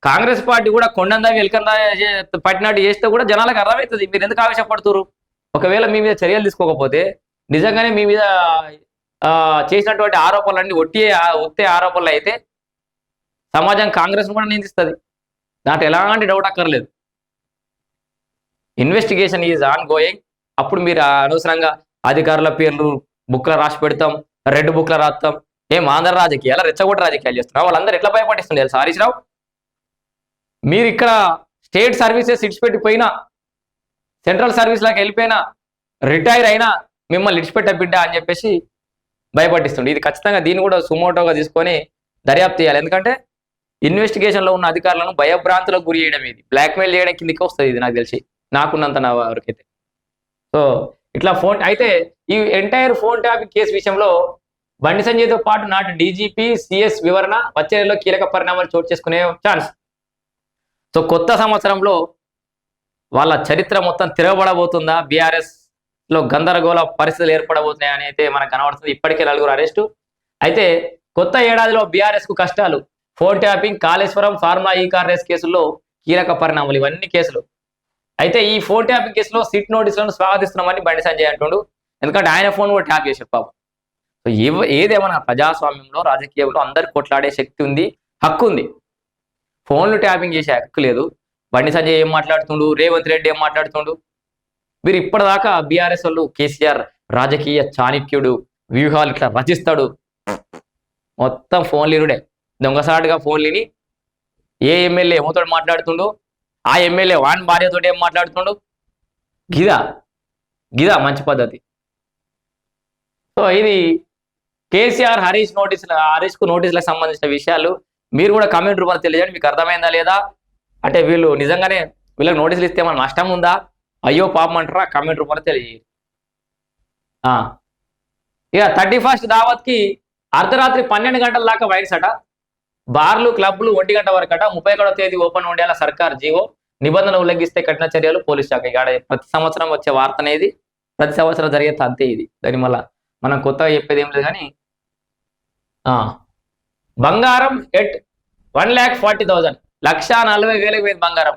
Congress party కూడా కొండందా వెల్కందా పట్టినట్టు చేస్తే కూడా జనాలకు అర్థమవుతుంది మీరు ఎందుకు ఆవేశపడుతున్నారు. ఒకవేళ మీ మీద చర్యలు తీసుకోకపోతే నిజంగానే మీ మీద చేసినటువంటి ఆరోపణలన్నీ ఒత్తే ఆరోపణలు అయితే సమాజం కాంగ్రెస్ కూడా నిందిస్తుంది. దాంట్లో ఎలాంటి డౌట్ అక్కర్లేదు. Investigation is on going. అప్పుడు మీరు అనవసరంగా అధికారుల పేర్లు బుక్లో రాసి పెడతాం, రెడ్ బుక్లో రాస్తాం. ఆంధ్ర రాజకీయాలు రెచ్చగొట్ట రాజకీయాలు చేస్తున్నారు. వాళ్ళందరూ ఎట్లా భయపడిస్తున్నారు తెలుసా హరీష్ రావు. మీరు ఇక్కడ స్టేట్ సర్వీసెస్ ఇడిచిపెట్టిపోయినా, సెంట్రల్ సర్వీస్లోకి వెళ్ళిపోయినా, రిటైర్ అయినా మిమ్మల్ని ఇడిచిపెట్ట బిడ్డ అని చెప్పేసి భయపడిస్తుండే. ఇది ఖచ్చితంగా దీన్ని కూడా సుమోటోగా తీసుకొని దర్యాప్తు చేయాలి. ఎందుకంటే ఇన్వెస్టిగేషన్లో ఉన్న అధికారులను భయభ్రాంతులకు గురి చేయడం, ఇది బ్లాక్మెయిల్ చేయడం కిందకి వస్తుంది. ఇది నాకు తెలిసి నాకున్నంత నా వరకైతే. సో ఇట్లా ఫోన్ అయితే ఈ ఎంటైర్ ఫోన్ ట్యాపింగ్ కేసు విషయంలో బండి సంజయ్తో పాటు నాటి డీజీపీ సిఎస్ వివరణ వచ్చే నెలలో కీలక పరిణామాలు చోటు చేసుకునే ఛాన్స్. సో కొత్త సంవత్సరంలో వాళ్ళ చరిత్ర మొత్తం తిరగబడబోతుందా, బీఆర్ఎస్ లో గందరగోళ పరిస్థితులు ఏర్పడబోతున్నాయి అని అయితే మనకు కనబడుతుంది. ఇప్పటికే 4 అరెస్టు. అయితే కొత్త ఏడాదిలో బీఆర్ఎస్ కు కష్టాలు. ఫోన్ ట్యాపింగ్, కాళేశ్వరం, ఫార్ములా ఈ కార్ రేస్ కేసుల్లో కీలక పరిణామాలు ఇవన్నీ కేసులు. అయితే ఈ ఫోన్ ట్యాపింగ్ కేసులో సిట్ నోటీసులను స్వాగతిస్తున్నామని బండి సంజయ్ అంటుండు. ఎందుకంటే ఆయన ఫోన్ కూడా ట్యాప్ చేశారు పాపం. సో ఏదేమన్నా ప్రజాస్వామ్యంలో రాజకీయంలో అందరికి కొట్లాడే శక్తి ఉంది, హక్కు ఉంది. ఫోన్లు ట్యాపింగ్ చేసే హక్కు లేదు. బండి సంజయ్ ఏం మాట్లాడుతుండు, రేవంత్ రెడ్డి ఏం మాట్లాడుతుండు. మీరు ఇప్పటిదాకా బీఆర్ఎస్ వాళ్ళు కేసీఆర్ రాజకీయ చాణక్యుడు, వ్యూహాలు ఇట్లా రచిస్తాడు, మొత్తం ఫోన్లీనుడే. దొంగసాటుగా ఫోన్లిని ఏ ఎమ్మెల్యే ఏమోతో మాట్లాడుతుండు, ఆ ఎమ్మెల్యే వాన్ భార్యతో ఏం మాట్లాడుతుండు. గిదా మంచి పద్ధతి. సో ఇది కేసీఆర్ హరీష్కు నోటీసులకు సంబంధించిన విషయాలు మీరు కూడా కామెంట్ రూపంలో తెలియజేయండి. మీకు అర్థమైందా లేదా, అంటే వీళ్ళు నిజంగానే వీళ్ళకి నోటీసులు ఇస్తే మన నష్టం ఉందా, అయ్యో పాపం అంటారా, కామెంట్ రూపంలో తెలియజేయండి. ఇక 31st దావత్కి అర్ధరాత్రి 12 గంటల దాకా వైన్స్ అట. బార్లు, క్లబ్లు 1 గంట వరకు అట. 31వ తేదీ ఓపెన్ ఉండేలా సర్కార్ జీవో. నిబంధన ఉల్లంఘిస్తే కఠిన చర్యలు పోలీస్ శాఖ. ఇక్కడ ప్రతి సంవత్సరం వచ్చే వార్త అనేది ప్రతి సంవత్సరం జరిగే అంతే ఇది. దాని వల్ల మనం కొత్తగా చెప్పేది ఏం లేదు. కానీ బంగారం ఎట్ 1,40,000 1,40,000 పోయింది బంగారం.